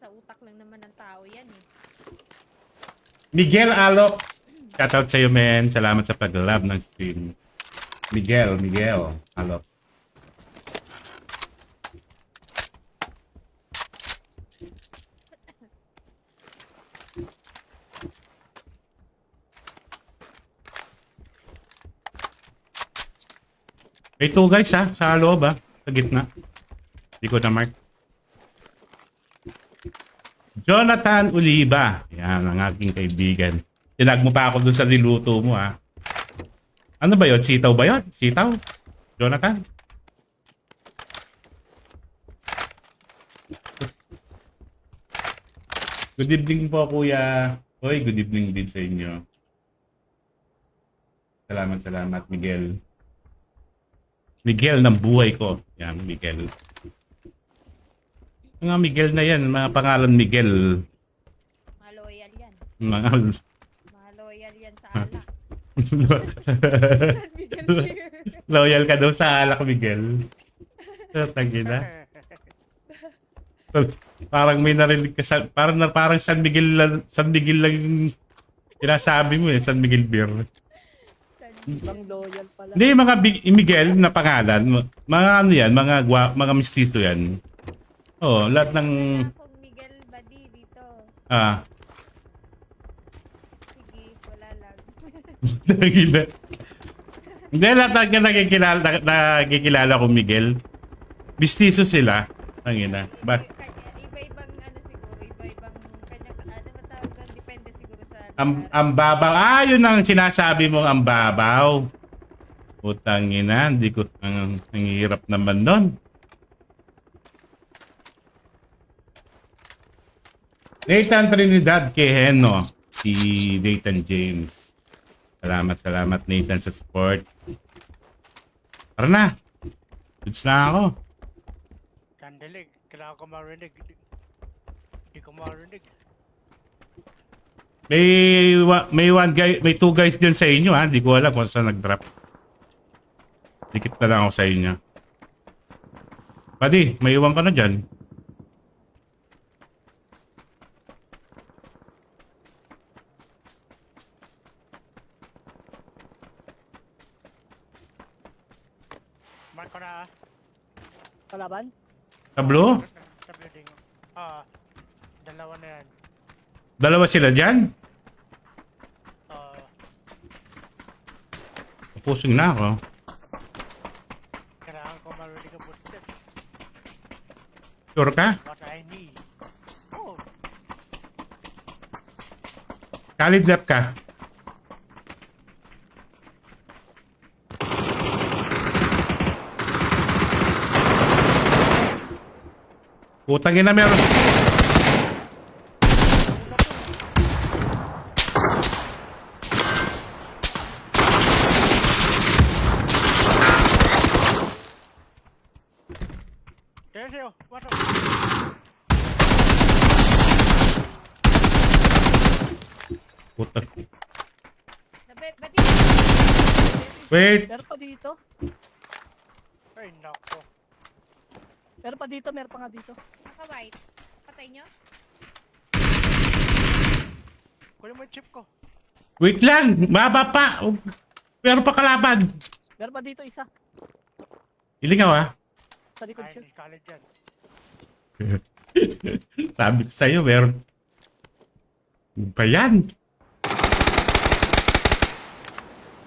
Nasa utak lang naman ng tao yan eh. Miguel Alok. Shoutout sa'yo, men. Salamat sa pag-love ng stream. Miguel Alok. May two guys ha, sa loob ha, sa gitna. Hindi ko na mark. Jonathan Oliva. Yan ang aking kaibigan. Tinag mo pa ako dun sa niluto mo ha. Ano ba yun? Sitaw ba yun? Sitaw? Jonathan? Good evening po kuya. Hoy, good evening din sa inyo. Salamat Miguel. Miguel ng buhay ko. Yan, Miguel. Mga Miguel na yan, mga pangalan Miguel. Mga loyal yan. Mga Mga loyal yan sa alak. San Miguel Beer. loyal ka daw sa alak, Miguel. Tangina. Parang may narinig ka sa, parang San Miguel lang yung sinasabi mo eh, San Miguel Beer. Ibang loyal pala. Hindi, mga Miguel na pangalan, mga ano yan, mga mistiso yan. Oo, lahat ng... Wala akong Miguel Badi dito. Sige, wala lang. Tangina. Hindi, lahat ng nakikilala ko Miguel. Mistiso sila. Tangina. Ba? Iba-ibang ano siguro, iba-ibang kanya, ano ba tawag doon? Depende siguro sa... Ang babaw. Yun ang sinasabi mong ang babaw. Putang ina, hindi ko, ang hirap naman nun. Nathan Trinidad Quejeno. Si Nathan James. Salamat Nathan sa support. Tara na. Goods na ako. Kandilig, kailangan ko marinig. Hindi ko marinig. May one guy, may two guys diyan sa inyo ha. Hindi ko alam kung saan nag-drop. Dikit na lang ako sa inyo. Padi, may iwan ka na dyan. Mark ko na. Kalaban? Sa blue? Sa building. Dalawa na yan. Dalawa sila dyan? Pusing na ako. Kailangan ko marinig ang footstep. Sure ka? What I need. Oh, Kalid left ka. Putangin na meron. there's you. What Putang. Bati. Wait. Meron pa dito. Ay, nako. Meron pa dito, meron pa nga dito. Naka-white. Patay nyo? Kunin mo yung chip ko. Wait lang. Baba pa. Meron pa kalaban. Meron pa dito isa. Ilingaw ha. Sa likod Ay, siya. hindi college yan. Sabi ko sa'yo, meron. Ano ba yan?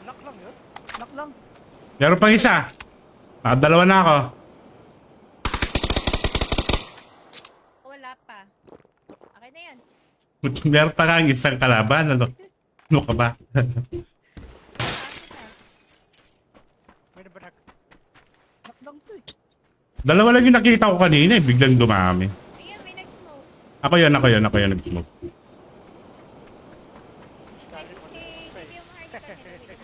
Knock lang yun. Knock lang. Meron pang isa. Dalawa na ako. Wala pa. Okay na yan. Meron pa kang isang kalaban. Ano ka ba? May nabanag. Knock lang to eh. Dalawa lang yung nakita ko kanina eh. Biglang dumami. Ayun, may nag-smoke. Ako yun nag-smoke. Kasi hindi yung hard ka nila.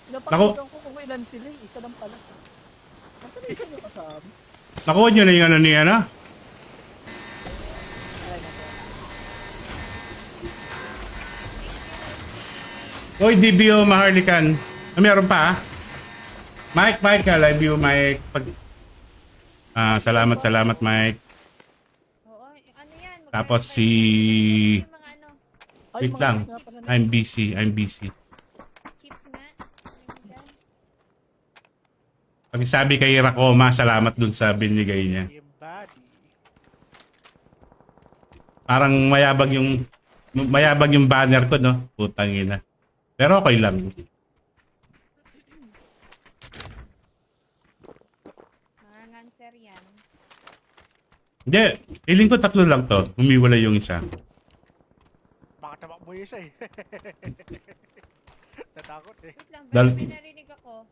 Naku. Napakita ko kung ilan sila eh. Isa lang pala. Nasaan na isa nyo kasama? Nakuha nyo na yung ano niya na? Ay, naku. Oy, DBO Maharlikan. Meron pa ah. Mike, I love you, Mike. Salamat, Mike. Oo, Tapos si... Yung mga ano, Ay, Wait mga lang. nga pala na- I'm busy. I'm busy. chips nga. Yung dyan. Pag sabi kay Rakoma, salamat dun sa binigay niya. Yung body. Parang mayabag yung banner ko, no? Putang ina. Pero okay lang. Mga nganser yan. Hindi, feeling ko tatlo lang to. Humiwalay yung isa. Baka tabak mo yung isa eh. Natakot eh. Wait lang, Dal- may narinig ako.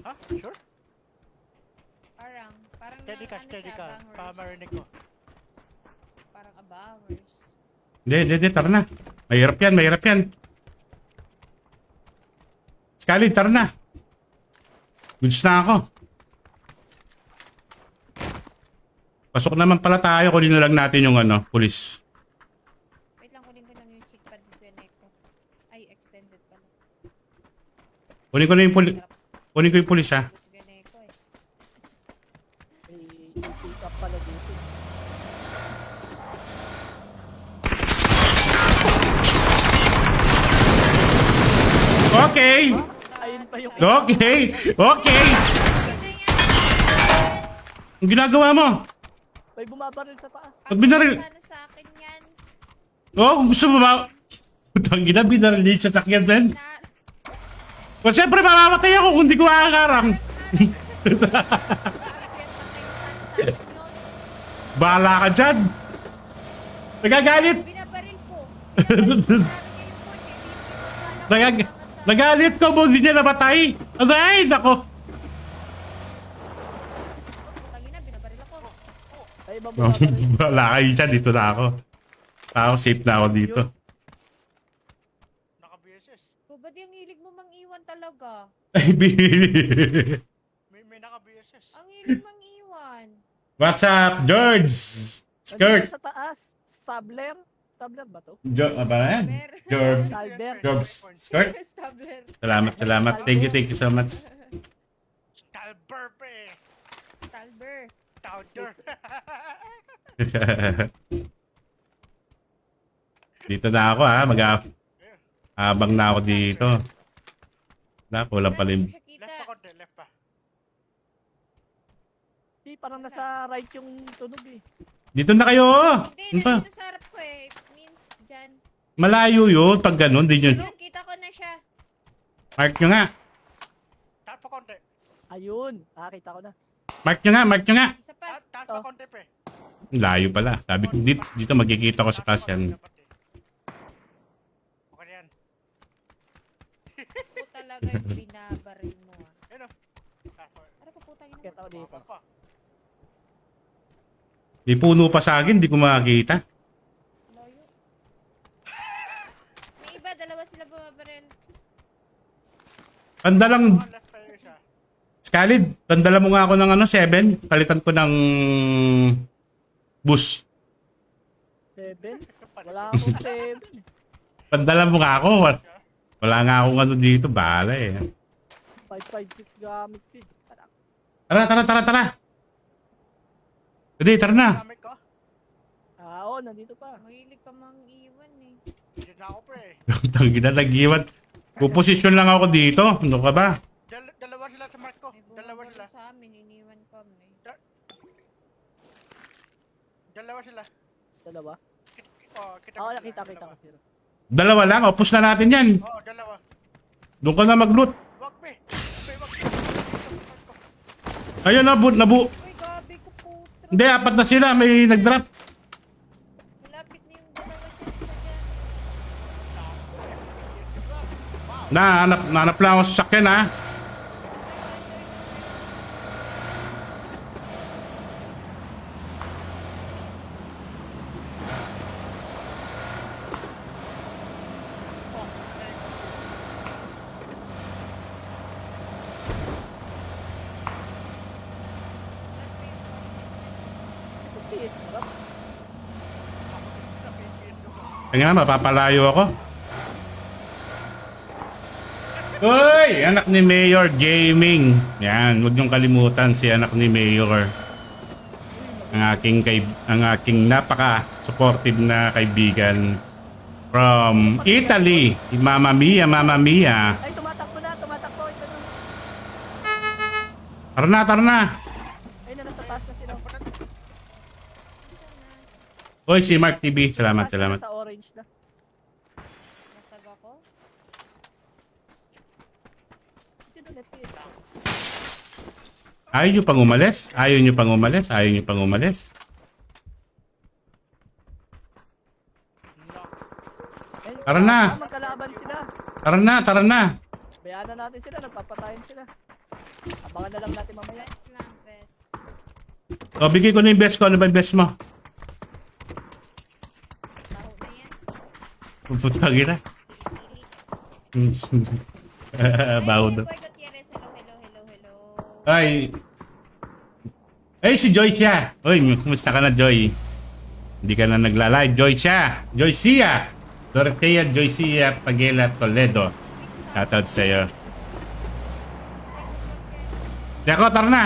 Ha? Sure? Parang Steady ka, ano steady siya, ka. bangers. Para marinig ko. Parang abangers. Hindi, tara na. Mahirap yan. Scarlett, tara na. Goods na ako. Pasok naman pala tayo. Kunin na lang natin yung pulis. Wait lang, kunin ko lang yung cheat pad dito na ko. Ay, extended pala. Kunin ko na yung pulis. Kunin ko yung pulis, ha. Ganay ko eh. May pick up pala dito. Okay. Ayun pa yung... Okay. Ang ginagawa mo? May bumabaril sa taas. Pag binaril- Sana sa akin yan. Kung gusto mo Putang ina, binaril niya yung sasakyan, Ben. Na, O siyempre, mamamatay ako kung di ko makakarang. parang yan patay sana sa akin yun. Bahala ka dyan. Nagagalit. Binabaril ko. Binabaril ko. Sabi niya yung kotse. Nagag- Nagalit ko mo, hindi niya namatay. Ay, nako. Tangina, binabaril ako. Ay, ibang bumabaril. Wala kayo dyan, dito na ako. Ako, safe na ako dito. Naka-BSS. Oh, ba't yung hilig mo mang-iwan talaga? Ay, May naka-BSS. Ang hilig mang-iwan. What's up, George? Skirt. Nandito sa taas. Stabler. Stabler ba to? Ba yan? Mer. George. Albert. George. Skirt. Stabler. Salamat. Thank you so much. Talber pe. Stalber. Towder. Dito na ako, ha. Abang na ako dito. Kulang pala yung... Siya kita. Left pa konti, left pa. Di, parang nasa right yung tunog eh. Dito na kayo! Hindi, Ano pa? nandun sa harap ko eh. Means dyan. Malayo yun. Pag ganun, di nyo... Ayun, kita ko na siya. Mark nyo nga. Taas pa konti. Ayun. Nakakita ko na. Mark nyo nga. Isa pa. Taas pa konti pe. Layo pala. Sabi ko, dito magkikita ko sa taas yan. Dapat eh. Okay na yan. Ito talaga yung binabaril mo ah. Ayun o. Ano ko putang ina Kita mo? ko dito. Pa. Di puno pa sa akin, di ko makakita. Layo. May iba, dalawa sila bumabaril. Pandalang... Left pa yung isa. Scarlett, pandala mo nga ako ng 7. Palitan ko ng... bus. 7? Wala akong 7. Pandala mo nga ako. Wala nga akong dito. Bahala eh. 556 gamit ko eh. Tara. Hindi, tara na. Gamit ko. Oo, nandito pa. Mahilig ka mang-iwan eh. Diyan na ako pre. Tangina, nag-iwan. Puposisyon lang ako dito. Ano ka ba? Dalawa sila sa mark ko. May Dalawa bumabaril sila. sa amin, iniwan kami. Dalawa sila. Dalawa? Oh, kita Oo, ko sila, nakita dalawa. ko sila. Dalawa lang. Opus na natin yan. Oo, dalawa. Doon ka na mag-loot. Wag pe. Wag. Ayun, Uy, gabi ko putra. Hindi, 4 na sila. May nag-drop. Malapit na yung dalawa dyan. Nahanap lang ako sa sakyan, ha. PS mo. Kaya nga, mapapalayo ako. Uy! Anak ni Mayor Gaming. Yan, huwag niyong kalimutan si anak ni Mayor. ang aking napaka-supportive na kaibigan from Italy. Si Mamma Mia, Mamma Mia. Ay, tumatakbo na, tumatakbo. Ito na. Tara na, tara na. Ay, nasa taas na sila. Oy, si Mark TV. Salamat, Taas na, salamat. Sa orange na. Nasag ako. Ito na, ito. Ayaw nyo pang umalis? Ayaw nyo pang umalis? Ayaw nyo pang umalis? Ay, Tara na. Magkalaban sila. Tara na, tara na. Bayaan na natin sila, nagpapatayin sila. Abangan na lang natin mamaya. Best lang, best. O, bigay ko na yung best ko. Ano ba yung best mo? Taho na yan. Putang ina. Pili-pili. Baho Ay, daw. Boy Gutierrez, hello, hello, hello, hello. Ay. Ay, si Joy siya. Uy, kumusta ka na, Joy? Hindi ka na nagla-live. Joy siya. Joy Sia. Dorothea Joy Sia Pagela Toledo. Shoutout sa'yo. Dako, tara na.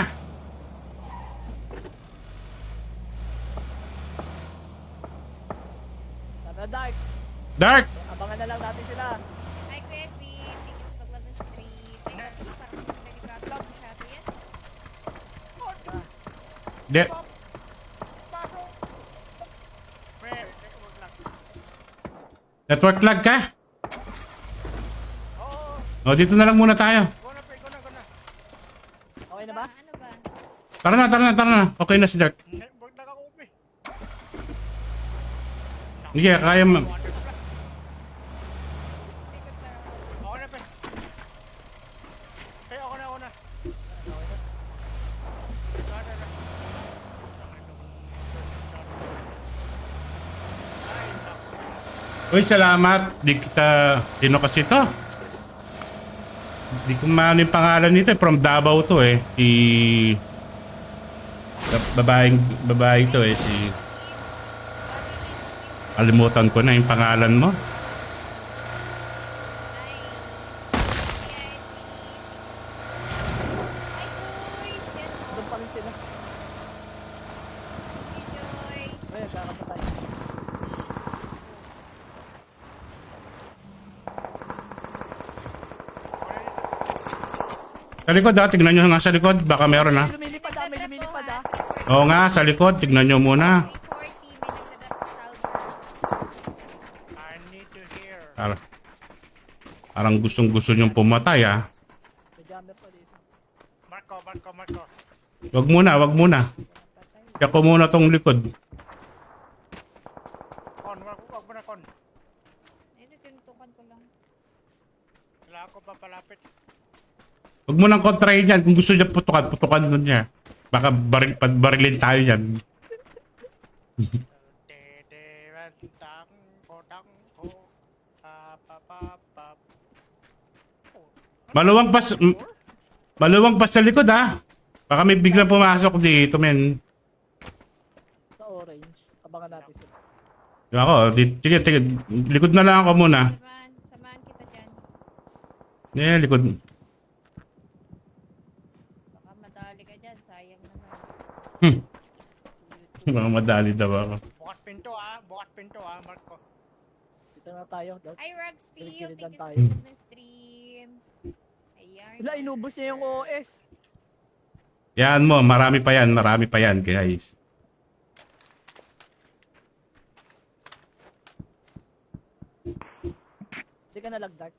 Tara, Dark. Dark. Abangan na lang natin sila. Hi, Kuya Edwin. Thank you sa pag-love ng stream. Ay, ba't parang delikado masyado yan? De Wag lang. Network lag ka? Oo. O, dito na lang muna tayo. Go na, pre. Go na, go na. Okay na ba? Ano ba? Tara na, tara na, tara na. Okay na si Dark. Wag na ka upi. Hindi, kaya ma... Okay na, pre. Pre, ako na, ako na. Tara na. Ay, naku. Uy, salamat. Di kita... Sino kasi to? Di ko maano yung pangalan nito. From Davao to eh. Si... Babae to eh. Si... Kalimutan ko na yung pangalan mo. Doon pa rin sila. Ay, kakapatay. Sa likod ha, tignan nyo nga sa likod. Baka meron ha. May lumilipad ah, may lumilipad ah. Oo nga, sa likod. Tignan nyo muna. 340, may nagdadrop salver. I need to hear. Parang gustong-gusto nyong pumatay ha. May jammer pa dito. Marco, Marco, Marco. Wag muna, wag muna. Kaya ko muna tong likod. Kon, wag mo na, Kon. Ay, tinutukan ko lang. Wala ako papalapit. Wag mo nang kontrahin yan. Kung gusto niya putukan, putukan nun niya. Baka barilin tayo yan. Tang, kodang, ko. Pa, pa, pa, pa. Maluwang pas sa likod ha. Baka may biglang pumasok dito men. Sa orange. Abangan natin sila. Ako, sige, likod na lang ako muna. Samahan kita dyan. Likod. Baka madali ka dyan, sayang naman. Baka madali daw ako. Bukat pinto Marco. Dito na tayo. Dark. Hi, Rag Steve. Kilig-kilig Thank you lang sa tayo. pag ng stream. Ayan. Wala, inubos niya yung OS. Yan mo, marami pa yan guys. Hindi ka nalagdag.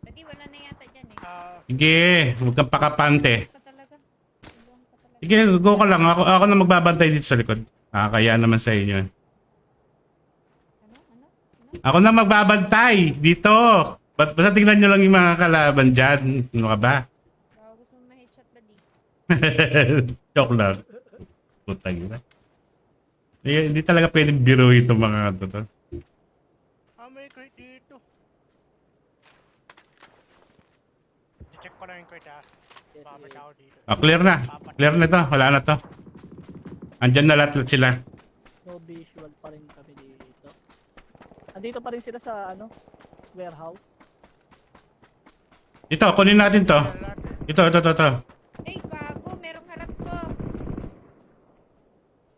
Pwede, wala na yata dyan eh. Sige, huwag kang pakapante. Pa talaga. Tulong pa talaga. Sige, go ka lang. Ako na magbabantay dito sa likod. Kaya naman sa inyo. Ano? Ako na magbabantay dito. Basta tingnan nyo lang yung mga kalaban dyan. Ano ka ba? Baka gusto mo ma-headshot ba di? Joke lang. Putang ina. Hindi talaga pwedeng biruin itong mga to. May crate dito. I-check ko lang yung crate Yes, Babalik yes. ako dito. Clear na. Clear na to. Wala na to. Andyan na lahat sila. No visual pa rin kami dito. Andito pa rin sila sa ano? Warehouse. Ito, kunin natin to. Ito. Ay, gago. Merong harap ko.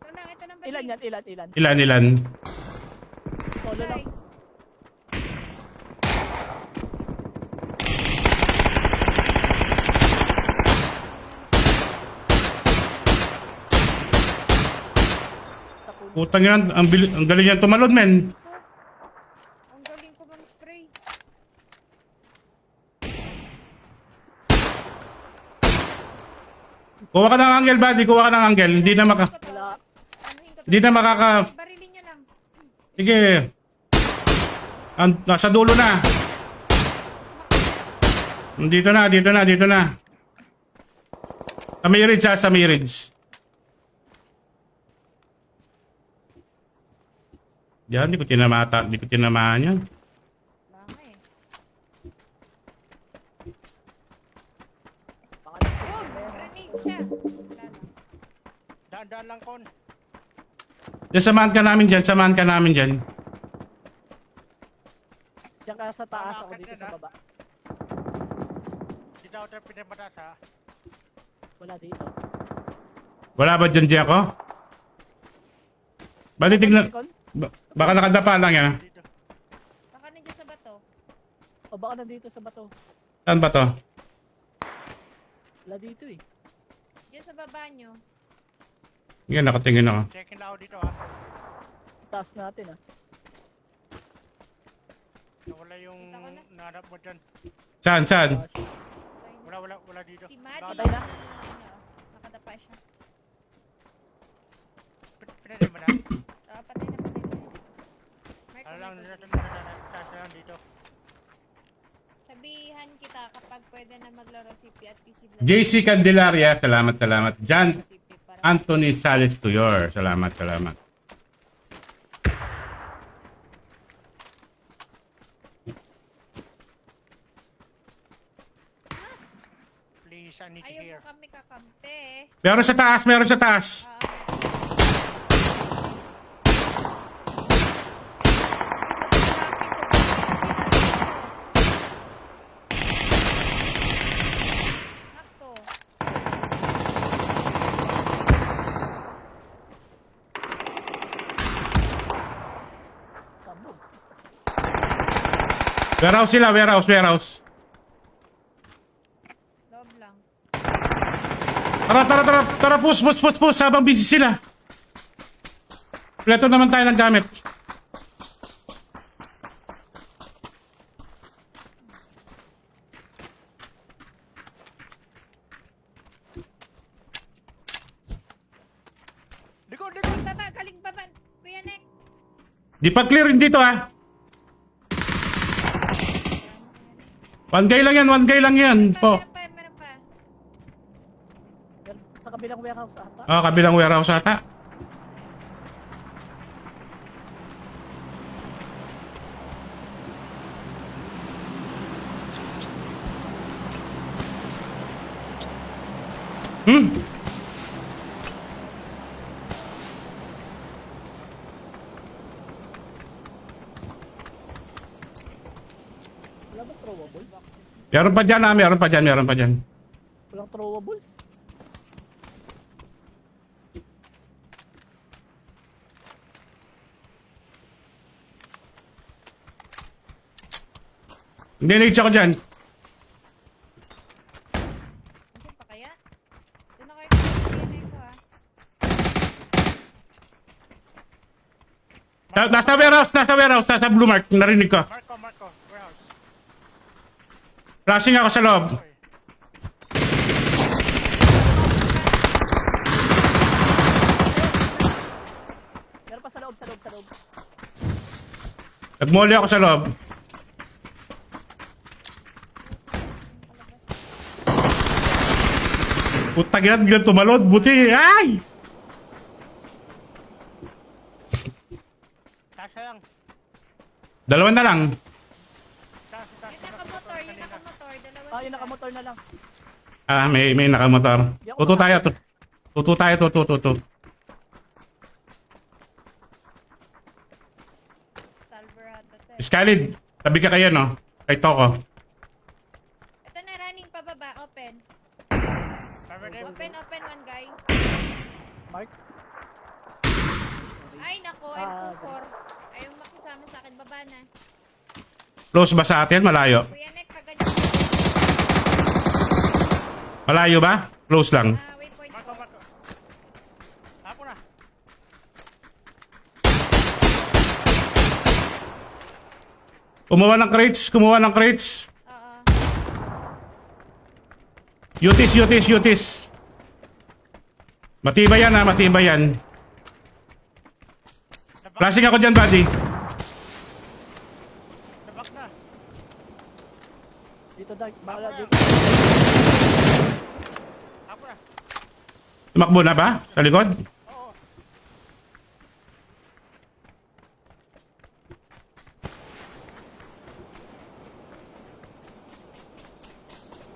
Wala. Ilan yan? Ilan? Ilan? Solo lang. Ay, Tapos. Putang yan, ang galing yan tumalon, men. ang galing ko mag-spray. Kuha ka ng angle, buddy. Kuha ka ng angle. Hindi na maka... Wala. Anuhin ko to. Hindi na makaka... Barilin nyo lang. Sige. Nasa dulo na. Dito na. Sa may ridge, sa may ridge. Diyan, hindi ko tinamaan yan. Baka eh. Baka Boom! Grenade siya. Wala lang. Daan lang, Kon. Samahan ka namin dyan. Diyan ka sa taas, ako Bakit dito yan, sa ah? baba. Hindi daw tayo pinamatas, ha? Wala dito. Wala ba dyan, Jeko? Bali, tignan... Kon? Baka nakadapa lang yan. Dito. Baka nandiyan sa bato. O baka nandito sa bato. Saan ba to? Wala dito eh. Diyan sa baba nyo. Yan, nakatingin ako. Checking na ako dito, ha? Taas natin ah. Nawala yung Kita ko na. nanap mo dyan. Saan? Wala dito. Si Maddie. Nakatay na. Nakadapa siya. Pinali mo na. Patay na. Mark, Ano lang, lang dito. sabihan kita kapag pwede na maglaro CP at PC Blast. JC Candelaria, salamat. John CP para Anthony Sales Tuyor, salamat. Please, I need to ayaw hear. mo kami kakampi. Meron sa taas. Nakto. Sabog. Warehouse sila, warehouse. Loob lang. Tara, push, habang busy sila. Pleto naman tayo ng gamit. Likod! Galing baba. Kuya Nek. Di pa clear din dito, ha. One guy lang yan. Po. Meron pa. Sa kabilang warehouse ata. Kabilang warehouse ata. Wala ba throwables? Meron pa dyan. Walang throwables? Dinage ako dyan. Ano pa kaya? Doon na kayo sa Kuya Nek ko Nasa warehouse, nasa blue mark. Narinig ko. Marco, warehouse. Flashing ako sa loob. Okay. Meron pa sa loob. Nagmoli ako sa loob. Putang ina, biglang tumalon. Buti. Ay! Tasha lang. Dalawa na lang. Yung nakamotor. Dalawa Ah, yung nakamotor na lang. May nakamotor. Tuto tayo. Salverata. Skyline, tabi ka kayo, no? Kay Toko. Ito na, running pababa. Open. Cover them. Open one guy. Mark? ako, Ah, M24. Ayaw makisama sa akin, baba na. Close ba sa atin? Malayo? Kuya Nek, kaganyan. Malayo ba? Close lang. Waypoint Marco, ko. Marco. Tapo na. Kumuha ng crates, kumuha ng crates. Oo. Yutis. Matibay yan ha, matibay yan. Flashing ako dyan, buddy. Nabak na. Dito, Dark. Bala dito. Tapo na. Tumakbo na ba? Sa likod? Oo.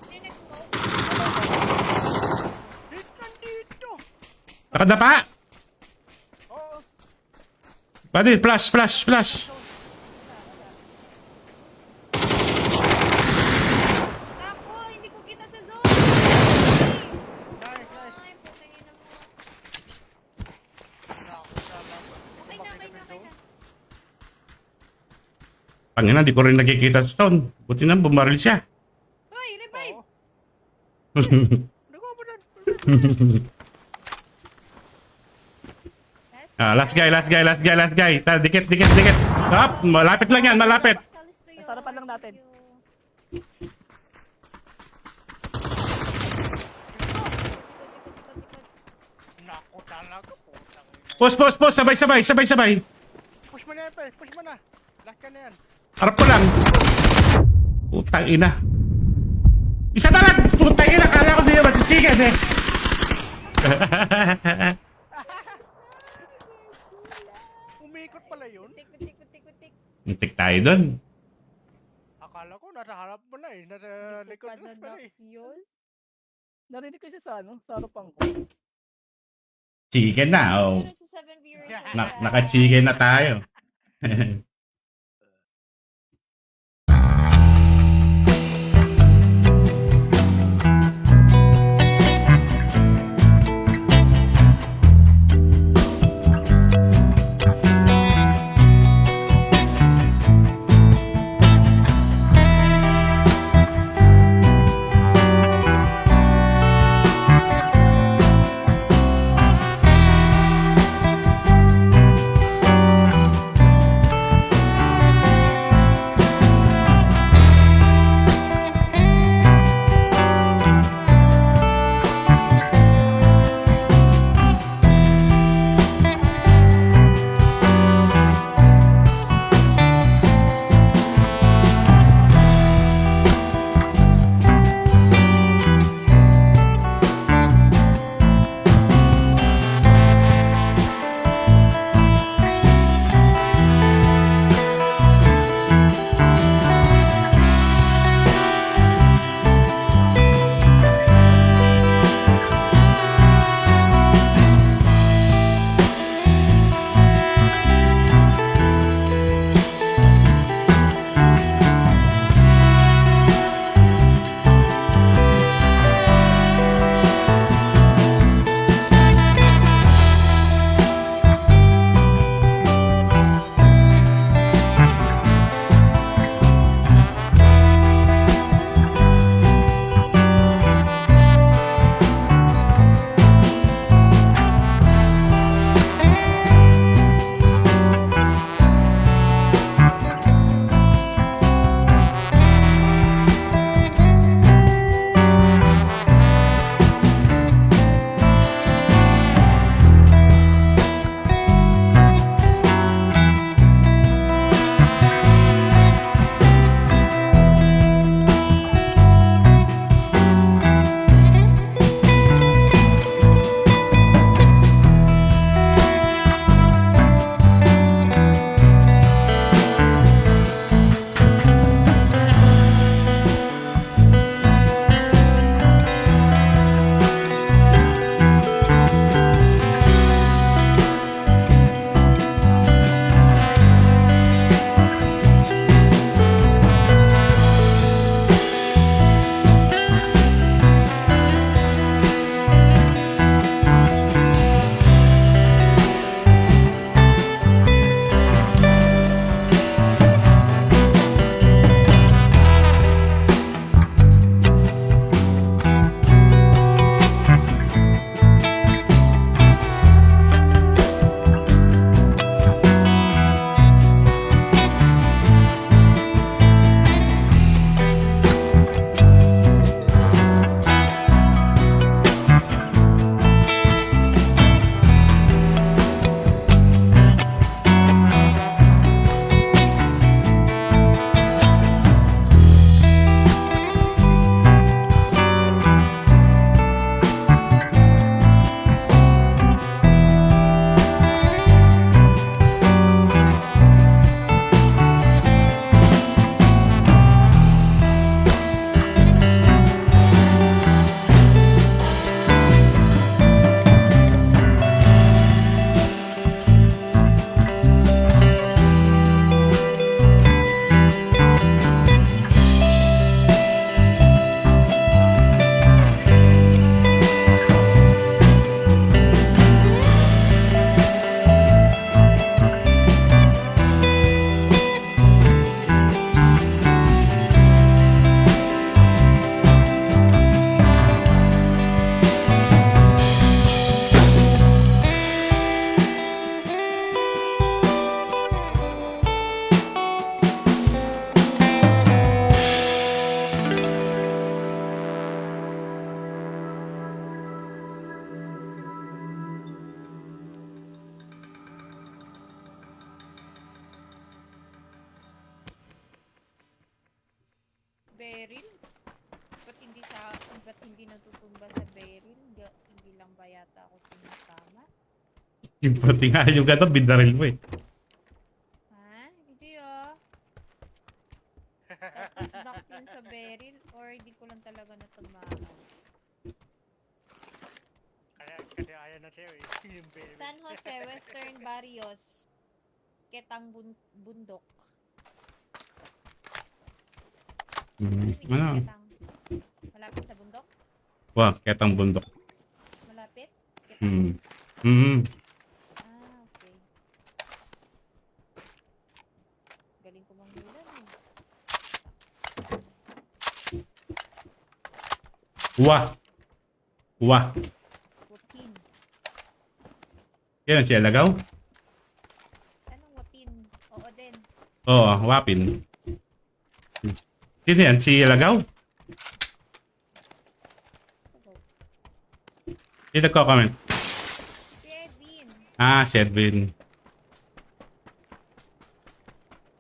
Sino nag-smoke? Nandito. Nakadapa? Oo. Buddy, flash. Ako, hindi ko kita sa zone. Nice. Ay, putang ina mo. Nakakasama. Okay na. Pangina, di ko rin nakikita sa stone. Buti na, bumaril siya. Hoy, revive! Oo. Nagawa na. Last guy. Tara, dikit. Up, malapit lang yan, malapit. Sarapan lang natin. Naku talaga. Putang ina. Pus, sabay. Push mo na yan, pre. Push mo na. Last ka na yan. Harap ko lang. Putang ina. Isa na lang! Putang ina, kala ko sa'yo masichigan eh. Umikot pala yun. Putik. Muntik tayo dun. Akala ko nasa harap mo na eh. Nasa likod na pala eh. Yun? Narinig ko siya sa ano, sa harapan ko. Chicken na, oh. Meron sa 7 viewers. Naka-chicken na tayo. hindi natutumba sa barrel. Hindi lang ba yata ako tinatama? Yung pati nga yung gato, binaril mo eh. Ha? Hindi Knock yun sa barrel or hindi ko lang talaga natamaan. Kaya ayaw na sa'yo eh. Yung baby. San Jose, Western Barrios. Ketang Bundok. Ano? Ketang. Malapit sa bundok? Wah, ketang bundok. Malapit? Ketang. Okay. Galing ko manghulan eh. Wah. Wapin. Yan siya lagaw? Anong wapin? Oo din. Oo, wapin. Sino yan? Si Lagaw? Sino nagko-comment? Si Edwin. Si Edwin.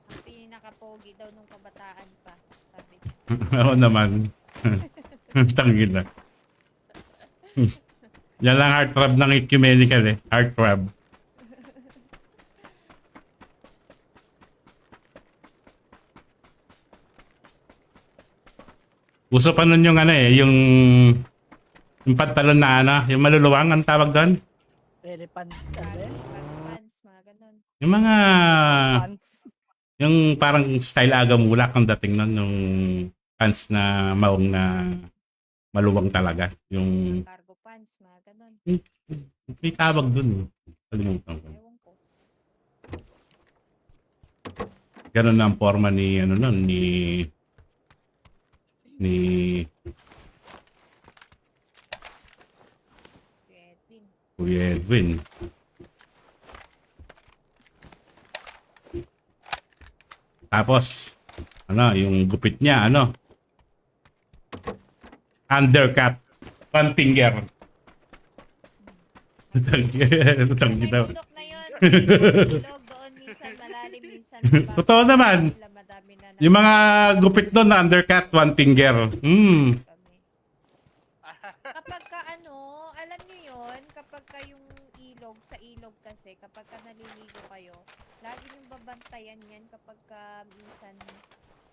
Ang pinakapogi daw nung kabataan pa. Sabi. Oo naman. Tangin na. Yan lang heartthrob ng ecumenical eh. Heartthrob. Uso pa nun yung ano eh, yung pantalon na ano, yung maluluwang, ang tawag doon? Elephant. Baggy, baggy pants, mga ganun. Yung mga, Pants. yung parang style agamulak ang dating nun, yung pants na maong na maluwang talaga. Yung, Cargo pants, mga ganun. may tawag dun eh. Kalimutan ko. Ewan ko. Ganun na ang forma ni, ano nun, ni Si Edwin. Kuya Edwin. Tapos, ano, yung gupit niya, ano? Undercut. One finger. Tutang May daw. bundok na yun. May ilog doon, minsan malalim, minsan mababa. Totoo naman. Sila madami na Yung mga gupit doon na undercut, one finger. kami. Kapag ka alam niyo yun, kapag ka yung ilog, sa ilog kasi, kapag ka naliligo kayo, lagi niyong babantayan yan kapag ka minsan,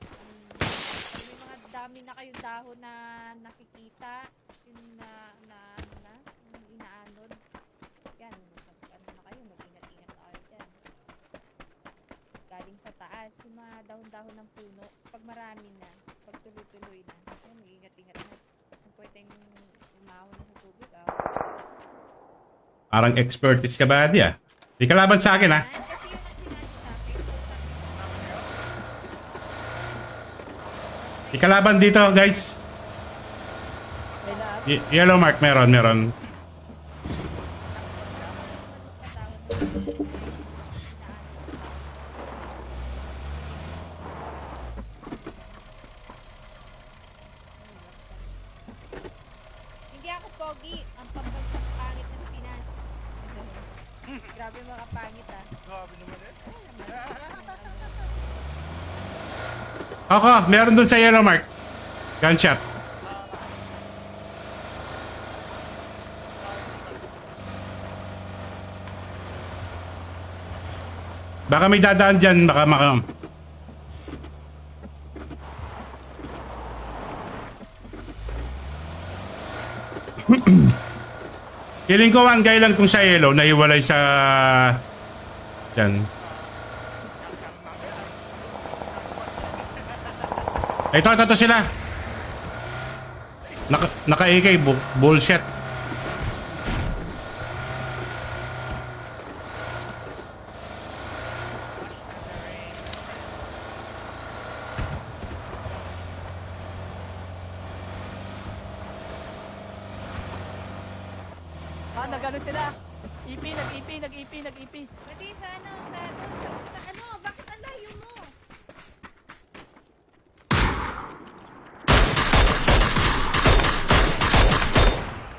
may mga dami na kayong dahon na nakikita, yung yung inaanod. Yan, na kayo, mag-ingat-ingat na kayo dyan. Galing sa taas, yung mga dahon-dahon ng puno, pag marami na, pag tuloy-tuloy na, yan, mag-ingat-ingat na. Kung pwedeng umahon na sa tubig, Parang expertise ka ba, Adi ah? Di kalaban sa akin ah. Kasi yun ang sinabi sa akin. Di kalaban dito, guys. May lahat. Yellow mark, meron. Hindi ako pogi. Ang pambagsak pangit ng Pinas. Grabe mga pangit Grabe naman eh. Ako, meron dun sa yellow mark. Gunshot. Baka may dadaan dyan, baka Feeling ko one guy lang tong sa yellow, nahiwalay sa... Yan. Ito sila. Naka-AK, bullshit. Nag-ano sila? EP, nag-EP. Pati sa bakit ang layo mo?